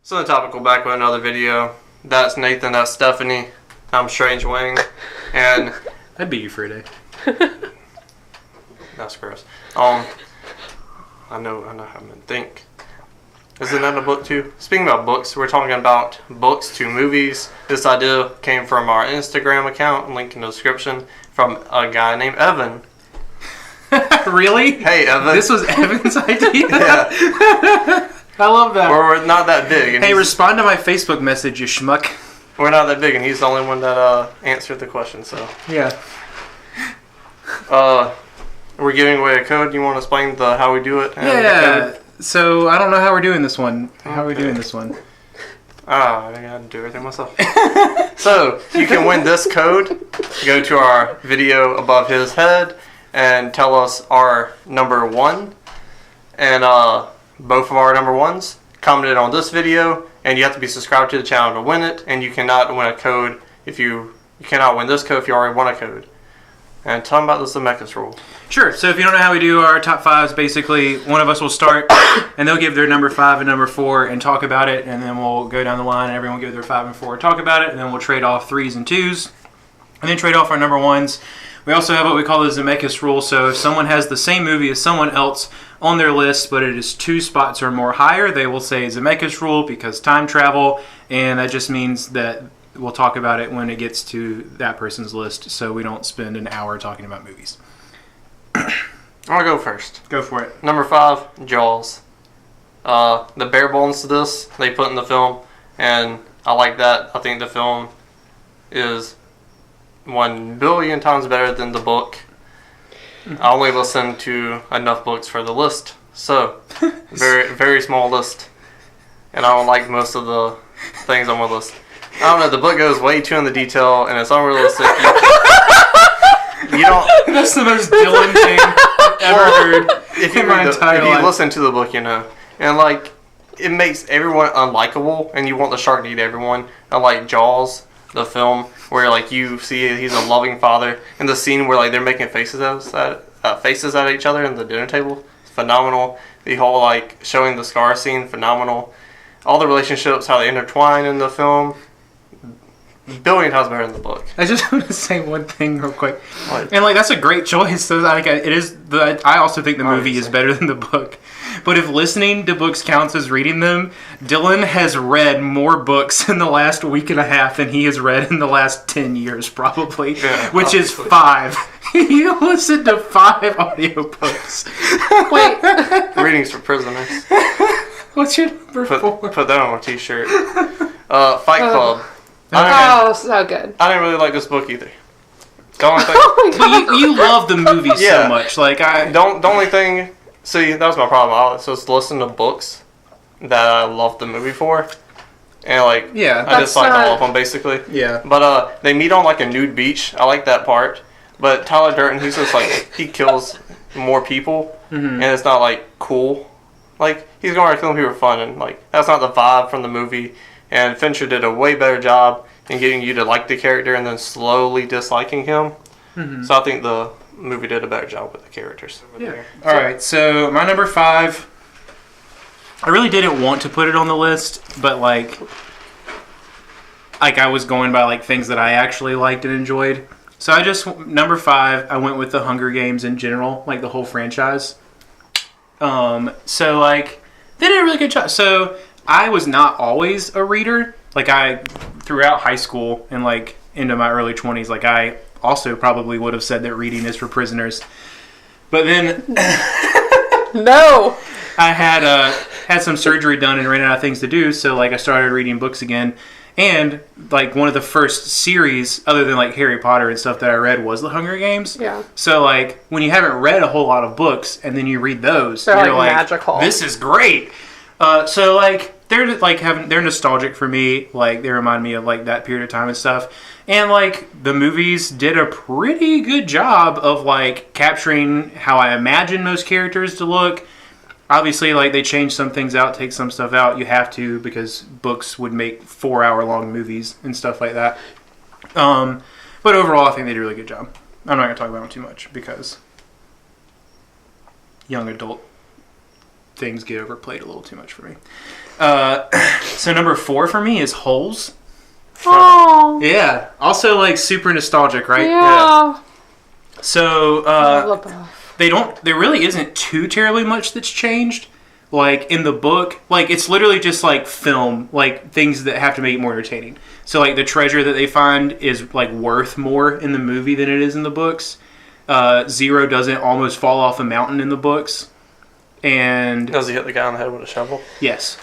So topical back with another video. That's Nathan, that's Stephanie. I'm Strange Wing. And I'd beat you for a day. that's gross. I know how to think. Isn't that a book too? Speaking about books, we're talking about books to movies. This idea came from our Instagram account, link in the description, from a guy named Evan. Really? Hey, Evan. This was Evan's idea? Yeah. I love that. We're not that big. And hey, respond to my Facebook message, you schmuck. We're not that big, and he's the only one that answered the question, so. Yeah. We're giving away a code. You want to explain how we do it? Yeah. So, I don't know how we're doing this one. How are we doing this one? I gotta do everything myself. So, you can win this code. Go to our video above his head and tell us our number one. And both of our number ones commented on this video. And you have to be subscribed to the channel to win it. And you cannot win a code if you cannot win this code if you already won a code. And tell them about this Zemeckis rule. Sure. So if you don't know how we do our top fives, basically one of us will start and they'll give their number 5 and number 4 and talk about it, and then we'll go down the line and everyone give their 5 and 4 and talk about it, and then we'll trade off 3s and 2s and then trade off our number 1s. We also have what we call the Zemeckis rule. So if someone has the same movie as someone else on their list, but it is 2 spots or more higher, they will say Zemeckis rule because time travel, and that just means that we'll talk about it when it gets to that person's list, so we don't spend an hour talking about movies. I'm going to go first. Go for it. Number 5, Jaws. The bare bones to this, they put in the film, and I like that. I think the film is 1 billion times better than the book. I only listened to enough books for the list, so very, very small list. And I don't like most of the things on my list. I don't know, the book goes way too into detail, and it's unrealistic. You don't... That's the most Dylan thing I've ever heard if you in my entire life. If you listen to the book, you know. And, like, it makes everyone unlikable, and you want the shark to eat everyone. I like Jaws, the film, where, like, you see he's a loving father. And the scene where, like, they're making faces at each other in the dinner table, phenomenal. The whole, like, showing the scar scene, phenomenal. All the relationships, how they intertwine in the film, billion times better in the book. I just want to say one thing real quick. What? And, like, that's a great choice. So, like, I also think the movie is better than the book. But if listening to books counts as reading them, Dylan has read more books in the last week and a half than he has read in the last 10 years, probably. Yeah, which obviously is 5. You listened to 5 audiobooks. Wait. Readings for prisoners. What's your number 4? Put that on a t-shirt. Fight Club. Oh, so good. I didn't really like this book either. The only thing, but you love the movie so much. Like the only thing. See, that was my problem. So it's listen to books that I love the movie for, and like I just like all of them basically. Yeah. But they meet on like a nude beach. I like that part. But Tyler Durden, he's just like he kills more people, and it's not like cool. Like he's going around killing people for fun, and like that's not the vibe from the movie. And Fincher did a way better job in getting you to like the character and then slowly disliking him. So I think the movie did a better job with the characters. Yeah. Alright, so my number 5, I really didn't want to put it on the list, but like I was going by like things that I actually liked and enjoyed. So number 5, I went with the Hunger Games in general, like the whole franchise. So like, they did a really good job. So I was not always a reader. Like throughout high school and like into my early 20s, like I also probably would have said that reading is for prisoners. But then no, I had some surgery done and ran out of things to do. So like I started reading books again. And like one of the first series, other than like Harry Potter and stuff that I read, was the Hunger Games. Yeah. So like when you haven't read a whole lot of books and then you read those, you're like magical. This is great. So like they're nostalgic for me. Like they remind me of like that period of time and stuff. And like the movies did a pretty good job of like capturing how I imagine most characters to look. Obviously, like they change some things out, take some stuff out. You have to because books would make 4-hour-long movies and stuff like that. But overall, I think they did a really good job. I'm not going to talk about them too much because young adult things get overplayed a little too much for me. So number 4 for me is Holes. Oh. Yeah. Also like super nostalgic, right? Yeah. So LaBeouf. there really isn't too terribly much that's changed. Like in the book, like it's literally just like film, like things that have to make it more entertaining. So like the treasure that they find is like worth more in the movie than it is in the books. Zero doesn't almost fall off a mountain in the books. And does he hit the guy on the head with a shovel? Yes.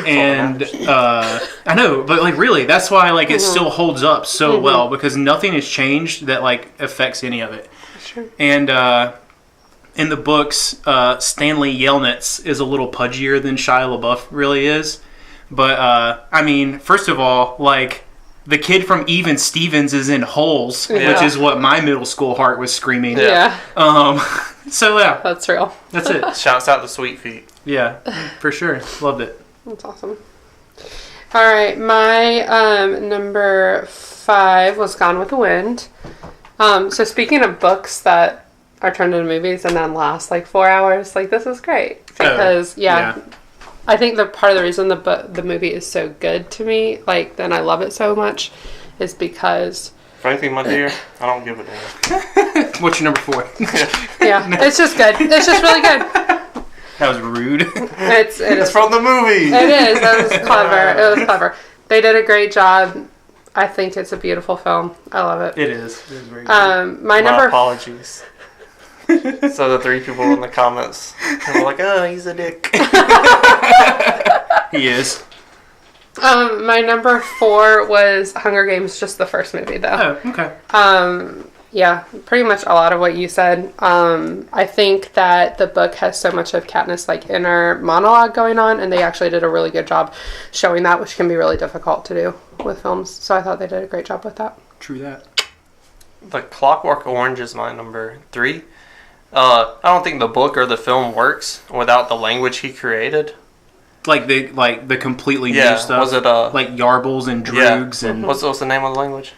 And I know, but like really, that's why like it still holds up so well, because nothing has changed that like affects any of it. Sure. And in the books, Stanley Yelnats is a little pudgier than Shia LaBeouf really is. But I mean, first of all, like the kid from Even Stevens is in Holes, which is what my middle school heart was screaming. Yeah. So yeah, That's real. that's it. Shouts out to Sweet Feet. Yeah, for sure, loved it. That's awesome. All right, my number 5 was Gone with the Wind. So speaking of books that are turned into movies and then last like 4 hours, like this is great because I think the part of the reason the movie is so good to me, like then I love it so much, is because Frankly, my dear, I don't give a damn. What's your number 4? it's just good. It's just really good. That was rude. It is It's from the movie. It is. That was clever. It was clever. They did a great job. I think it's a beautiful film. I love it. It is. It is very good. My number. Apologies. So the 3 people in the comments were like, "Oh, he's a dick." He is. My number 4 was Hunger Games, just the first movie though. Oh, okay. Yeah, pretty much a lot of what you said. I think that the book has so much of Katniss' like inner monologue going on, and they actually did a really good job showing that, which can be really difficult to do with films. So I thought they did a great job with that. True that. The Clockwork Orange is my number 3. I don't think the book or the film works without the language he created. Like the completely new stuff. Was it like Yarbles and Droogs and what's the name of the language?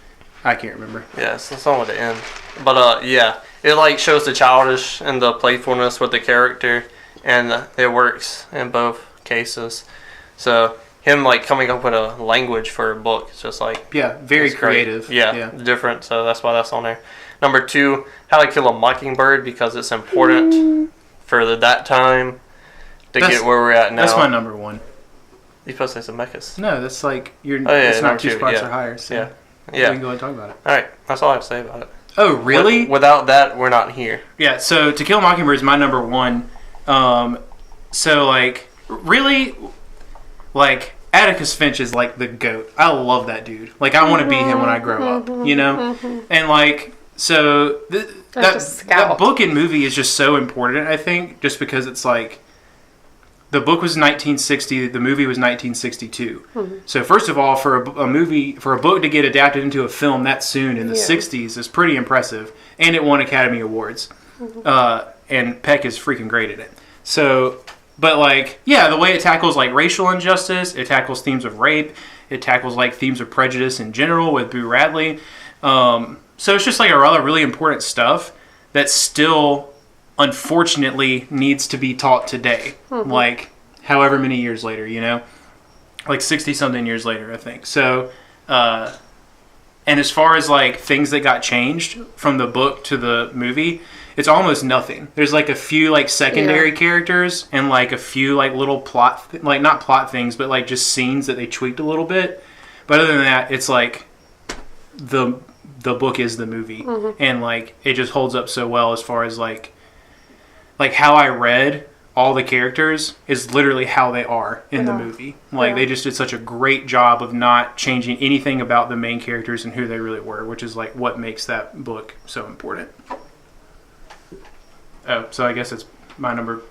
I can't remember. Yeah, it's the song with the N. But it like shows the childish and the playfulness with the character, and it works in both cases. So him like coming up with a language for a book, it's just like very creative. Yeah, different. So that's why that's on there. Number 2, How to Kill a Mockingbird, because it's important for that time to get where we're at now. That's my number 1. You're supposed to say Zemeckis. No, that's like it's not 2 spots or higher. So yeah. We can go ahead and talk about it. All right, that's all I have to say about it. Oh, really? Without that, we're not here. Yeah. So To Kill a Mockingbird is my number 1. So like really, like Atticus Finch is like the GOAT. I love that dude. Like I want to be him when I grow up. You know, and like so that book and movie is just so important. I think just because it's like. The book was 1960. The movie was 1962. So first of all, for a book to get adapted into a film that soon in the 60s is pretty impressive, and it won Academy Awards. And Peck is freaking great at it. So, but like, the way it tackles like racial injustice, it tackles themes of rape, it tackles like themes of prejudice in general with Boo Radley. So it's just like a rather really important stuff that still. Unfortunately needs to be taught today, like however many years later, you know, like 60 something years later, I think. So and as far as like things that got changed from the book to the movie, it's almost nothing. There's like a few like secondary characters and like a few like little plot like not plot things, but like just scenes that they tweaked a little bit. But other than that, it's like the book is the movie, and like it just holds up so well as far as like how I read all the characters is literally how they are in the movie. Like they just did such a great job of not changing anything about the main characters and who they really were, which is like what makes that book so important. Oh, so I guess it's my number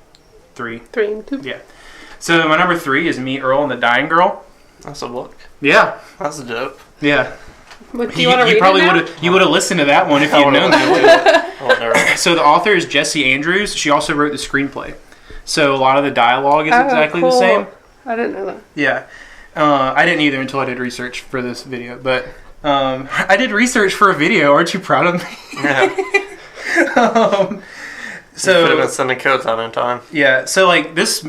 3. 3 and 2. Yeah. So my number 3 is Me, Earl, and the Dying Girl. That's a book. Yeah. That's dope. Yeah. Do you want to read it you would have listened to that one if you'd known that. So the author is Jessie Andrews. She also wrote the screenplay. So a lot of the dialogue is exactly the same. I didn't know that. Yeah. I didn't either until I did research for this video. But I did research for a video. Aren't you proud of me? Yeah. could have been sending codes out in time. Yeah, so like this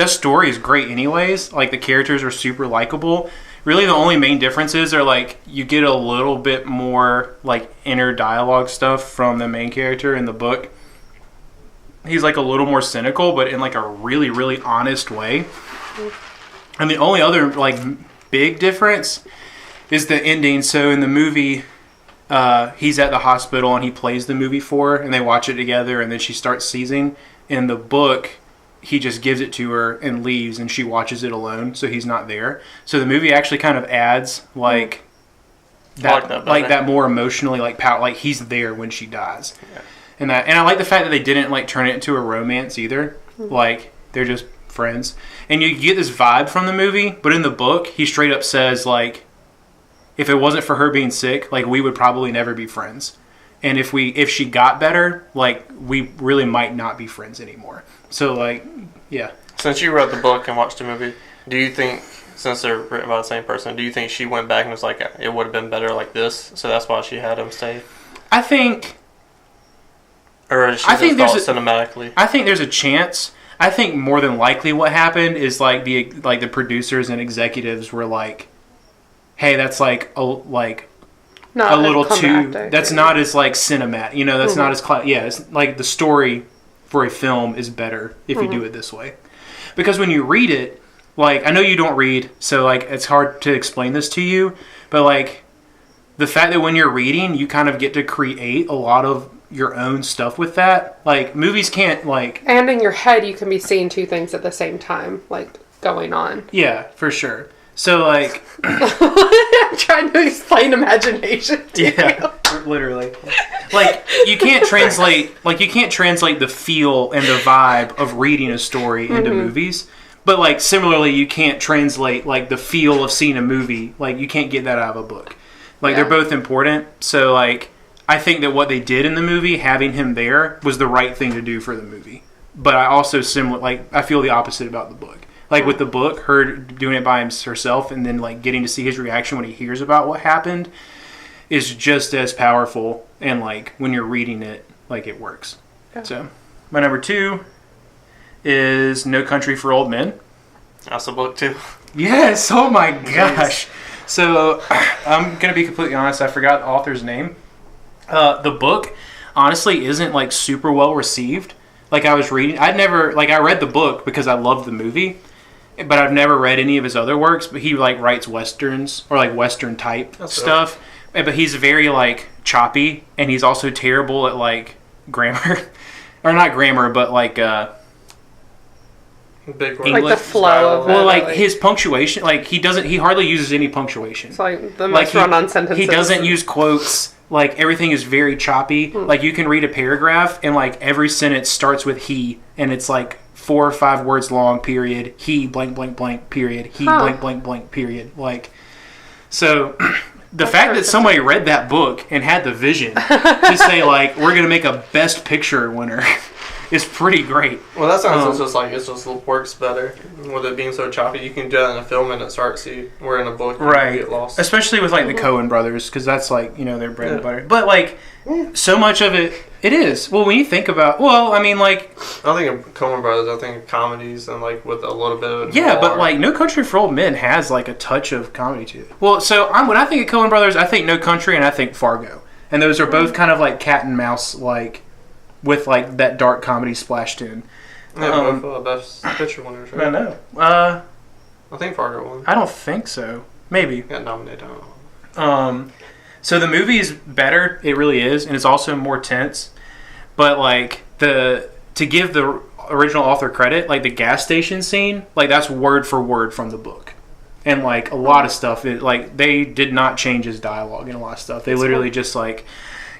story is great anyways. Like the characters are super likable. Really, the only main differences are like you get a little bit more like inner dialogue stuff from the main character in the book. He's like a little more cynical, but in like a really, really honest way. And the only other like big difference is the ending. So in the movie, he's at the hospital and he plays the movie for her, and they watch it together, and then she starts seizing. In the book, he just gives it to her and leaves, and she watches it alone, so he's not there. So the movie actually kind of adds like that more emotionally like power, like he's there when she dies. Yeah. And I like the fact that they didn't like turn it into a romance either. Like they're just friends, and you get this vibe from the movie. But in the book, he straight up says like, if it wasn't for her being sick, like we would probably never be friends. And if she got better, like we really might not be friends anymore. So like, yeah. Since you read the book and watched the movie, do you think, since they're written by the same person, do you think she went back and was like, it would have been better like this, so that's why she had him stay? I think. Or is she just thought cinematically? I think there's a chance. I think more than likely what happened is like the producers and executives were like, hey, that's like a little too. That's not as like cinematic. You know, that's not as it's like the story for a film is better if you do it this way, because when you read it, like I know you don't read, so like it's hard to explain this to you, but like the fact that when you're reading, you kind of get to create a lot of your own stuff with that. Like movies can't like. And in your head, you can be seeing two things at the same time, like going on. Yeah, for sure. So like, I'm trying to explain imagination. Literally. Like you can't translate the feel and the vibe of reading a story into movies. But like similarly, you can't translate like the feel of seeing a movie. Like you can't get that out of a book. Like they're both important. So like, I think that what they did in the movie, having him there, was the right thing to do for the movie. But I also I feel the opposite about the book. Like with the book, her doing it by herself and then like getting to see his reaction when he hears about what happened is just as powerful. And like when you're reading it, like it works. Yeah. So my number 2 is No Country for Old Men. That's a book too. Yes. Oh my gosh. So I'm going to be completely honest. I forgot the author's name. The book honestly isn't like super well received. Like I was reading, I read the book because I loved the movie, but I've never read any of his other works. But he like writes westerns or like western type stuff. But he's very like choppy, and he's also terrible at like grammar, or not grammar, but like big English, like the flow of it. Well, like his punctuation, like he hardly uses any punctuation. It's like the most run-on sentences. He doesn't use quotes. Like everything is very choppy. Like you can read a paragraph and like every sentence starts with he, and it's like 4 or 5 words long. Period. He blank blank blank. Period. He blank blank blank. Period. Like so. The fact that somebody read that book and had the vision to say like we're gonna make a Best Picture winner is pretty great. Well, that sounds it just works better with it being so choppy. You can do that in a film and it starts to. We're in a book, right? You get lost, especially with like the Coen brothers, because that's like their bread and butter. But like so much of it is. Well, when you think about, I mean, like I think of Coen brothers. I think of comedies and like with a little bit of but like No Country for Old Men has like a touch of comedy to it. Well, so when I think of Coen brothers, I think No Country and I think Fargo, and those are both kind of like cat and mouse like. With like that dark comedy splashed in. Yeah, both Best Picture winners, right? I know. I think Fargo won. I don't think so. Maybe. Got nominated. I don't know. So the movie is better. It really is, and it's also more tense. But like to give the original author credit, like the gas station scene, like that's word for word from the book, and like a lot of stuff. Like they did not change his dialogue in a lot of stuff. They literally just like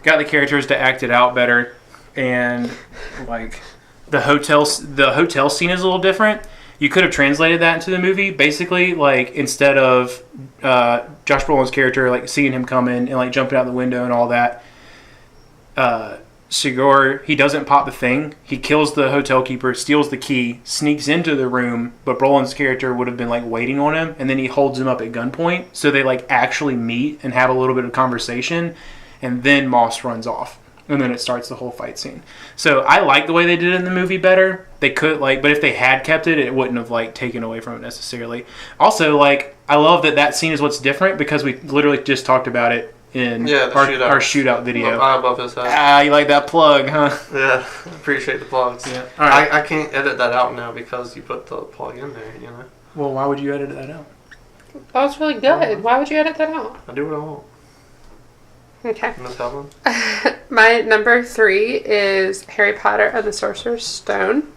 got the characters to act it out better. And like the hotel scene is a little different. You could have translated that into the movie. Basically, like instead of Josh Brolin's character like seeing him come in and like jumping out the window and all that, Sigour, he doesn't pop the thing. He kills the hotel keeper, steals the key, sneaks into the room, but Brolin's character would have been like waiting on him, and then he holds him up at gunpoint. So they like actually meet and have a little bit of conversation, and then Moss runs off. and then it starts the whole fight scene. So I like the way they did it in the movie better. They could but if they had kept it, it wouldn't have taken away from it necessarily. Also, I love that scene is what's different because we literally just talked about it in our shootout video. Eye above his head. Ah, you like that plug, huh? Yeah, appreciate the plugs. Yeah. All right. I can't edit that out now because you put the plug in there, Well, why would you edit that out? That was really good. Why would you edit that out? I do what I want. Okay. Miss Helen? My number 3 is Harry Potter and the Sorcerer's Stone.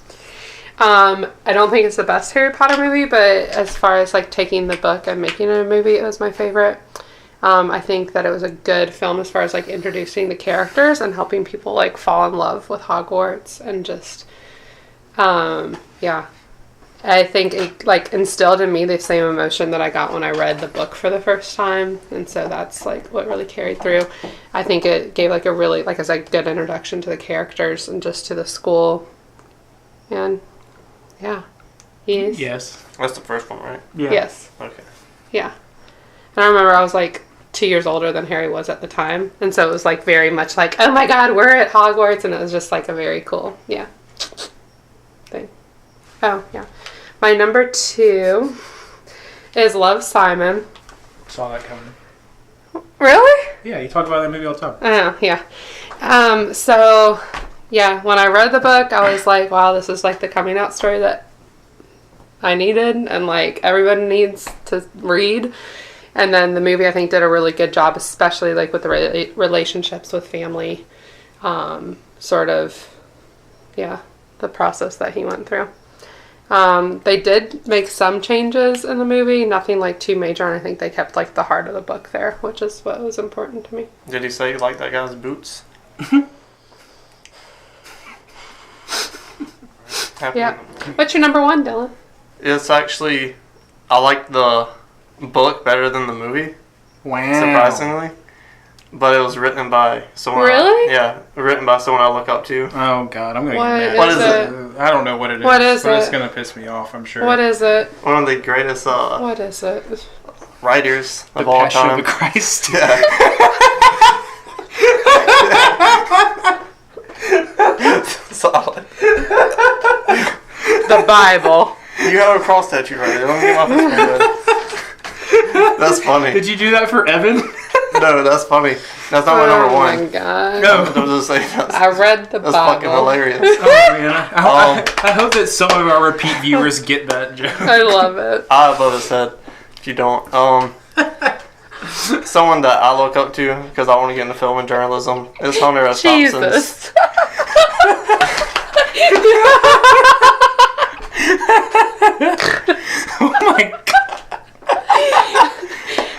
I don't think it's the best Harry Potter movie, but as far as taking the book and making it a movie, it was my favorite. I think that it was a good film as far as introducing the characters and helping people fall in love with Hogwarts and just I think it instilled in me the same emotion that I got when I read the book for the first time, and so that's what really carried through. I think it gave a really as a good introduction to the characters and just to the school, and Yes. That's the first one, right? Yeah. Yes. Okay. Yeah. And I remember I was 2 years older than Harry was at the time, and so it was very much oh my god, we're at Hogwarts, and it was just a very cool thing. Oh yeah. My number 2 is Love, Simon. Saw that coming. Really? Yeah, you talk about that movie all the time. Oh yeah. So yeah, when I read the book, I was wow, this is the coming out story that I needed and everybody needs to read. And then the movie, I think, did a really good job, especially with the relationships with family, the process that he went through. They did make some changes in the movie, nothing too major, and I think they kept the heart of the book there, which is what was important to me. Did he say you like that guy's boots? Yeah. What's your number 1, Dylan? It's actually, I like the book better than the movie. Wow. Surprisingly. But it was written by someone. Really? Written by someone I look up to. Oh God, I'm gonna What get mad. What is it? I don't know what it is. What is but it? It's gonna piss me off, I'm sure. What is it? One of the greatest What is it? writers The of all Passion time. of the Christ. Yeah. Solid. The Bible. You have a cross tattoo right there. Don't get off his finger. That's funny. Did you do that for Evan? No, that's funny. That's not my number 1. Oh my god. No. I'm just saying I read the that's Bible. fucking hilarious. Oh man, I hope that some of our repeat viewers get that joke. I love it. I above his head. If you don't, someone that I look up to because I want to get into film and journalism is Hunter S. Thompson. Jesus. Oh my god.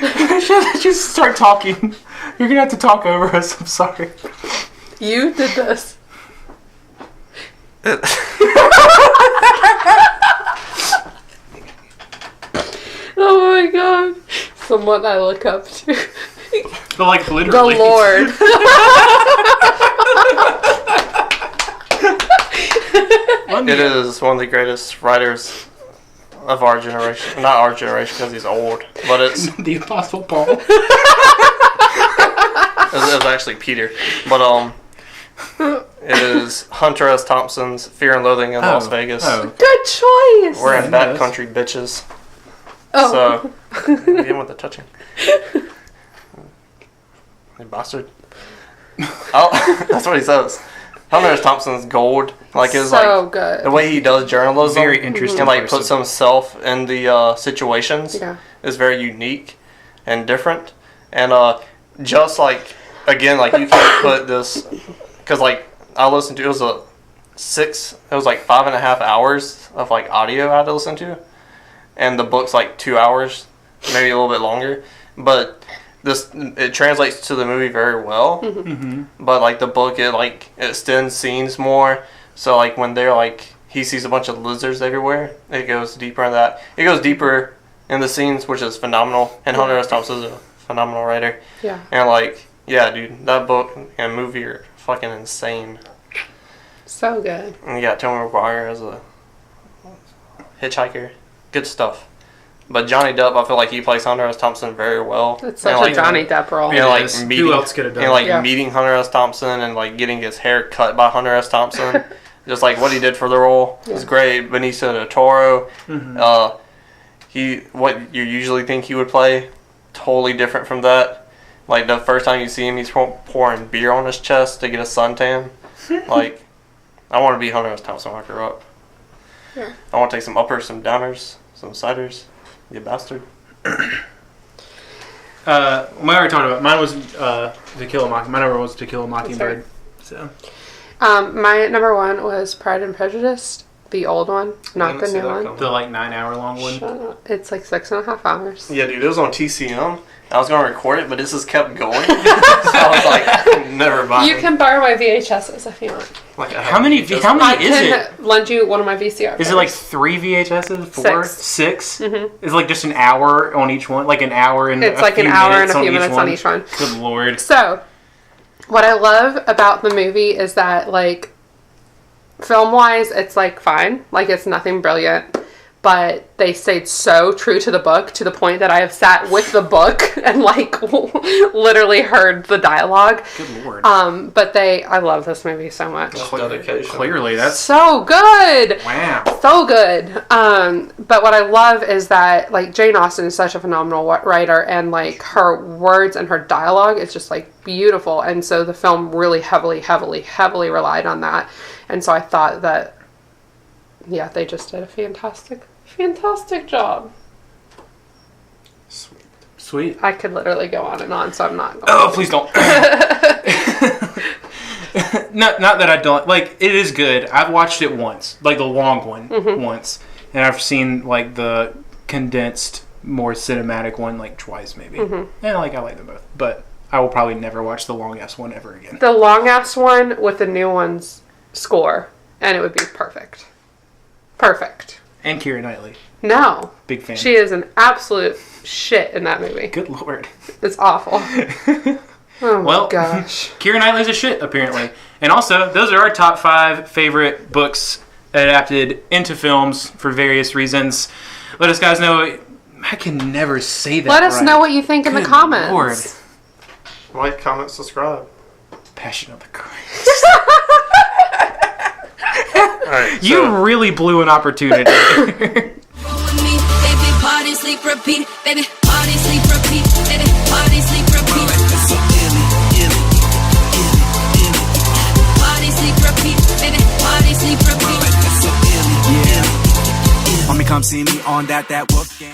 I should just start talking. You're gonna have to talk over us. I'm sorry. You did this. Oh my god. Someone I look up to. But literally. The Lord. It is one of the greatest writers of our generation. Not our generation because he's old, but it's The Apostle Paul. it was actually Peter. But it is Hunter S. Thompson's Fear and Loathing in Las Vegas. Oh. Good choice. We're in Yeah, Bad yes. Country, bitches. Oh. So, begin with the touching. You bastard. Oh, that's what he says. Hunter S. Thompson's gold. It's so good. the way he does journalism. Very interesting And person. puts himself in the situations. Yeah. Is very unique and different. And just again, you can't put this because I listened to it was 5.5 hours of audio I had to listen to, and the book's 2 hours, maybe a little bit longer, but it translates to the movie very well. Mm-hmm. But the book it extends scenes more, so when they're he sees a bunch of lizards everywhere, it goes deeper in that. It goes deeper in the scenes, which is phenomenal. And Hunter S. Thompson is a phenomenal writer. Yeah. And yeah, dude, that book and movie are fucking insane. So good. And you got Tony McGuire as a hitchhiker. Good stuff. But Johnny Depp, I feel like he plays Hunter S. Thompson very well. It's such a Johnny Depp role. And like Who else could have done? And like meeting Hunter S. Thompson and like getting his hair cut by Hunter S. Thompson, just like what he did for the role was great. Benicio del Toro, what you usually think he would play, totally different from that. Like the first time you see him, he's pouring beer on his chest to get a suntan. Like, I want to be Hunter S. Thompson when I grow up. Yeah. I want to take some uppers, some downers, some ciders. You bastard. We already talked about. Mine was To Kill a Mockingbird. My number was To Kill a Mockingbird. So, my number 1 was Pride and Prejudice, the old one, not the new one. The like 9-hour-long one. Shut up. It's like 6.5 hours. Yeah, dude, it was on TCM. I was gonna record it, but this just kept going. So I was like, never mind. You can borrow my VHSs if you want. Like, how many is it? I can lend you one of my VCRs. Is it like 3 VHSs? 4? 6? Mm-hmm. Is it like just an hour on each one? Like an hour and it's like an hour and a few minutes on each one. Good lord. So, what I love about the movie is that, like, film-wise, it's like fine. Like, it's nothing brilliant. But they stayed so true to the book to the point that I have sat with the book and like literally heard the dialogue. Good lord. But I love this movie so much. Dedication. Clearly, that's so good. Wow. So good. But what I love is that like Jane Austen is such a phenomenal writer, and like her words and her dialogue is just like beautiful. And so the film really heavily relied on that. And so I thought that, yeah, they just did a fantastic job. Sweet. I could literally go on and on, so I'm not going to. Please don't. Not that I don't. Like, it is good. I've watched it once. Like, the long one once. And I've seen, like, the condensed, more cinematic one, like, twice, maybe. And, like, I like them both. But I will probably never watch the long-ass one ever again. The long-ass one with the new one's score, and it would be perfect. Perfect. And Keira Knightley. No. Big fan. She is an absolute shit in that movie. Good lord. It's awful. Oh my gosh. Keira Knightley's a shit, apparently. And also, those are our top 5 favorite books adapted into films for various reasons. Let us guys know. I can never say that. Let us know what you think in the comments. Lord. Like, comment, subscribe. Passion of the Christ. Right, you really blew an opportunity. Baby, party, sleep, repeat. Baby, party, sleep, repeat. Baby, party, sleep, repeat. Party, sleep, repeat. Baby, party, sleep, repeat. Mommy, come see me on that work game.